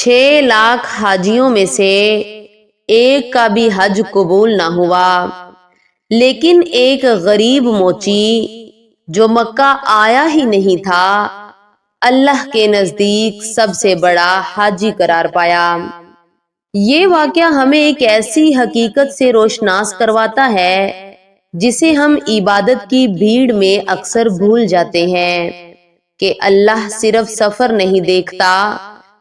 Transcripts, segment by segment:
6 लाख हाजियों में से एक का भी हज कबूल ना हुआ, लेकिन एक गरीब मोची जो मक्का आया ही नहीं था, अल्लाह के नजदीक सबसे बड़ा हाजी करार पाया। ये वाकया हमें एक ऐसी हकीकत से रोशनास करवाता है जिसे हम इबादत की भीड़ में अक्सर भूल जाते हैं कि अल्लाह सिर्फ सफर नहीं देखता,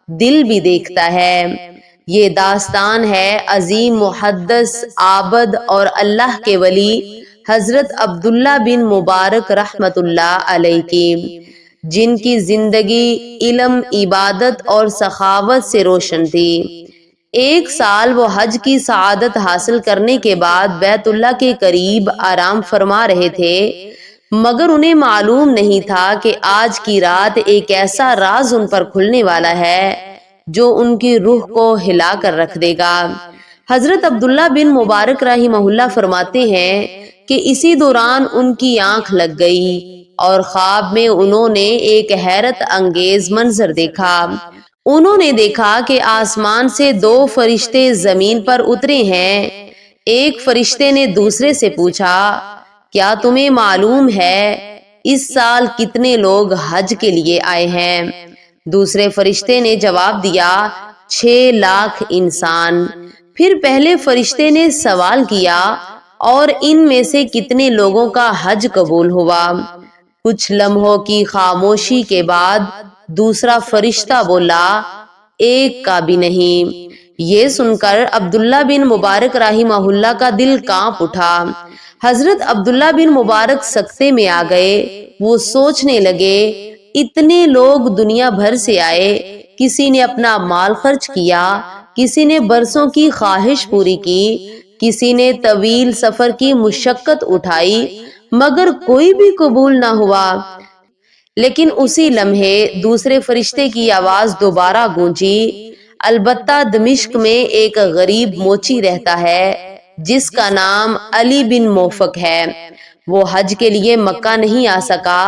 दिल भी देखता है। ये दास्तान है अजीम मुहद्दस आबद और अल्लाह के वली हजरत अब्दुल्ला बिन मुबारक रहमतुल्लाह अलैह की, जिनकी जिंदगी इल्म, इबादत और सखावत से रोशन थी। एक साल वो हज की सआदत हासिल करने के बाद बैतुल्ला के करीब आराम फरमा रहे थे, मगर उन्हें मालूम नहीं था कि आज की रात एक ऐसा राज उन पर खुलने वाला है जो उनकी रूह को हिला कर रख देगा। हजरत अब्दुल्ला बिन मुबारक रहिमहुल्लाह फरमाते हैं कि इसी दौरान उनकी आंख लग गई और ख्वाब में उन्होंने एक हैरत अंगेज मंजर देखा। उन्होंने देखा कि आसमान से 2 फरिश्ते जमीन पर उतरे हैं। एक फरिश्ते ने दूसरे से पूछा, क्या तुम्हें मालूम है इस साल कितने लोग हज के लिए आए हैं? दूसरे फरिश्ते ने जवाब दिया, 6 लाख इंसान। फिर पहले फरिश्ते ने सवाल किया, और इनमें से कितने लोगों का हज कबूल हुआ? कुछ लम्हों की खामोशी के बाद दूसरा फरिश्ता बोला, एक का भी नहीं। ये सुनकर अब्दुल्ला बिन मुबारक रहिमहुल्लाह का दिल कांप उठा। हजरत अब्दुल्ला बिन मुबारक सकते में आ गए। वो सोचने लगे, इतने लोग दुनिया भर से आए, किसी ने अपना माल खर्च किया, किसी ने बरसों की ख्वाहिश पूरी की, किसी ने तवील सफर की मुशक्कत उठाई, मगर कोई भी कबूल ना हुआ। लेकिन उसी लम्हे दूसरे फरिश्ते की आवाज दोबारा गूंजी, अलबत्ता दमिश्क में एक गरीब मोची रहता है जिसका नाम अली बिन मोफक है। वो हज के लिए मक्का नहीं आ सका,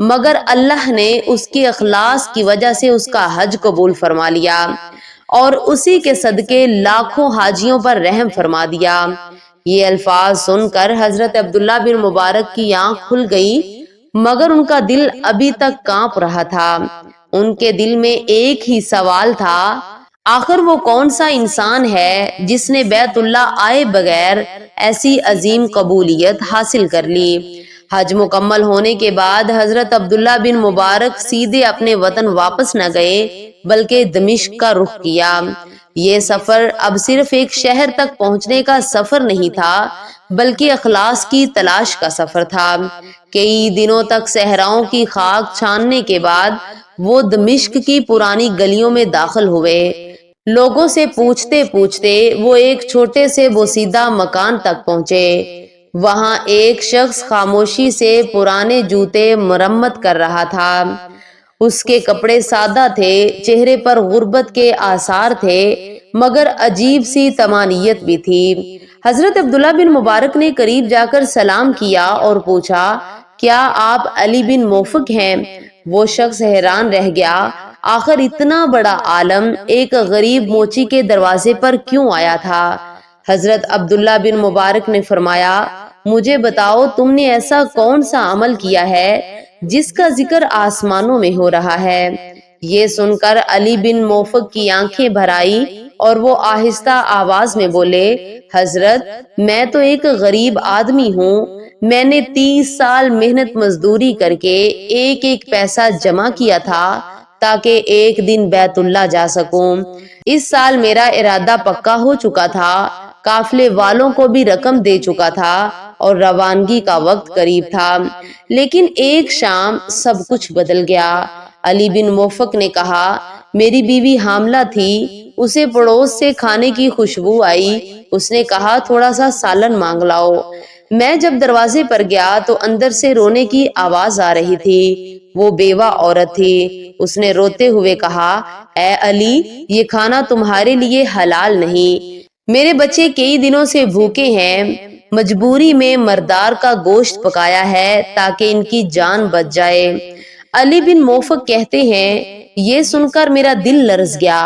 मगर अल्लाह ने उसके अखलास की वजह से उसका हज कबूल फरमा लिया और उसी के सदके लाखों हाजियों पर रहम फरमा दिया। ये अल्फाज सुनकर हजरत अब्दुल्ला बिन मुबारक की आंख खुल गई, मगर उनका दिल अभी तक कांप रहा था। उनके दिल में एक ही सवाल था, आखिर वो कौन सा इंसान है जिसने बैतुल्ला आए बगैर ऐसी अजीम कबूलियत हासिल कर ली। हज मुकम्मल होने के बाद हजरत अब्दुल्ला बिन मुबारक सीधे अपने वतन वापस न गए, बल्कि दमिश्क का रुख किया। ये सफर अब सिर्फ एक शहर तक पहुंचने का सफर नहीं था, बल्कि अखलास की तलाश का सफर था। कई दिनों तक सहराओं की खाक छानने के बाद वो दमिश्क की पुरानी गलियों में दाखिल हुए। लोगों से पूछते पूछते वो एक छोटे से बोसीदा मकान तक पहुंचे। वहां एक शख्स खामोशी से पुराने जूते मरम्मत कर रहा था। उसके कपड़े सादा थे, चेहरे पर गुर्बत के आसार थे, मगर अजीब सी तमानियत भी थी। हजरत अब्दुल्ला बिन मुबारक ने करीब जाकर सलाम किया और पूछा, क्या आप अली बिन मोफक हैं? वो शख्स हैरान रह गया, आखिर इतना बड़ा आलम एक गरीब मोची के दरवाजे पर क्यों आया था? हजरत अब्दुल्ला बिन मुबारक ने फरमाया, मुझे बताओ, तुमने ऐसा कौन सा अमल किया है जिसका जिक्र आसमानों में हो रहा है? ये सुनकर अली बिन मोफक की आंखें भर आई और वो आहिस्ता आवाज में बोले, हजरत, मैं तो एक गरीब आदमी हूँ। मैंने 30 साल मेहनत मजदूरी करके एक एक पैसा जमा किया था ताकि एक दिन बैतुल्ला जा सकूं। इस साल मेरा इरादा पक्का हो चुका था, काफिले वालों को भी रकम दे चुका था और रवानगी का वक्त करीब था, लेकिन एक शाम सब कुछ बदल गया। अली बिन मोफक ने कहा, मेरी बीवी हामला थी, उसे पड़ोस से खाने की खुशबू आई। उसने कहा, थोड़ा सा सालन मांग लाओ। मैं जब दरवाजे पर गया तो अंदर से रोने की आवाज आ रही थी। वो बेवा औरत थी। उसने रोते हुए कहा, ऐ अली, ये खाना तुम्हारे लिए हलाल नहीं। मेरे बच्चे कई दिनों से भूखे हैं। मजबूरी में मर्दार का गोश्त पकाया है ताकि इनकी जान बच जाए। अली बिन मोफक कहते हैं, ये सुनकर मेरा दिल लरज गया।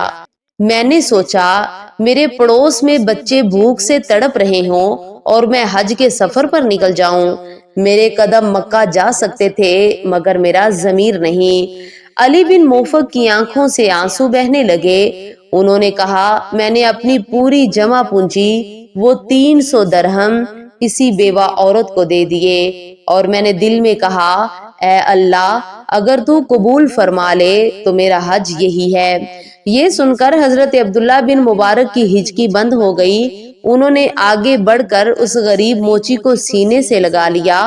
میں نے سوچا میرے پڑوس میں بچے بھوک سے تڑپ رہے ہوں اور میں حج کے سفر پر نکل جاؤں۔ میرے قدم مکہ جا سکتے تھے مگر میرا ضمیر نہیں۔ علی بن موفق کی آنکھوں سے آنسو بہنے لگے۔ انہوں نے کہا میں نے اپنی پوری جمع پونجی وہ 300 درہم کسی بیوہ عورت کو دے دیے اور میں نے دل میں کہا اے اللہ اگر تو قبول فرما لے تو میرا حج یہی ہے۔ یہ سن کر حضرت عبداللہ بن مبارک کی ہچکی بند ہو گئی۔ انہوں نے آگے بڑھ کر اس غریب موچی کو سینے سے لگا لیا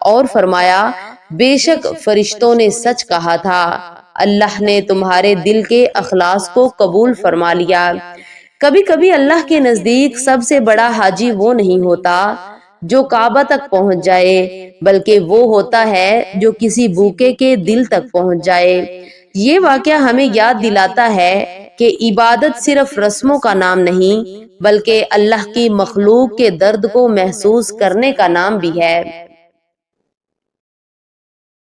اور فرمایا بے شک فرشتوں نے سچ کہا تھا، اللہ نے تمہارے دل کے اخلاص کو قبول فرما لیا۔ کبھی کبھی اللہ کے نزدیک سب سے بڑا حاجی وہ نہیں ہوتا جو کعبہ تک پہنچ جائے، بلکہ وہ ہوتا ہے جو کسی بھوکے کے دل تک پہنچ جائے۔ یہ واقعہ ہمیں یاد دلاتا ہے کہ عبادت صرف رسموں کا نام نہیں بلکہ اللہ کی مخلوق کے درد کو محسوس کرنے کا نام بھی ہے۔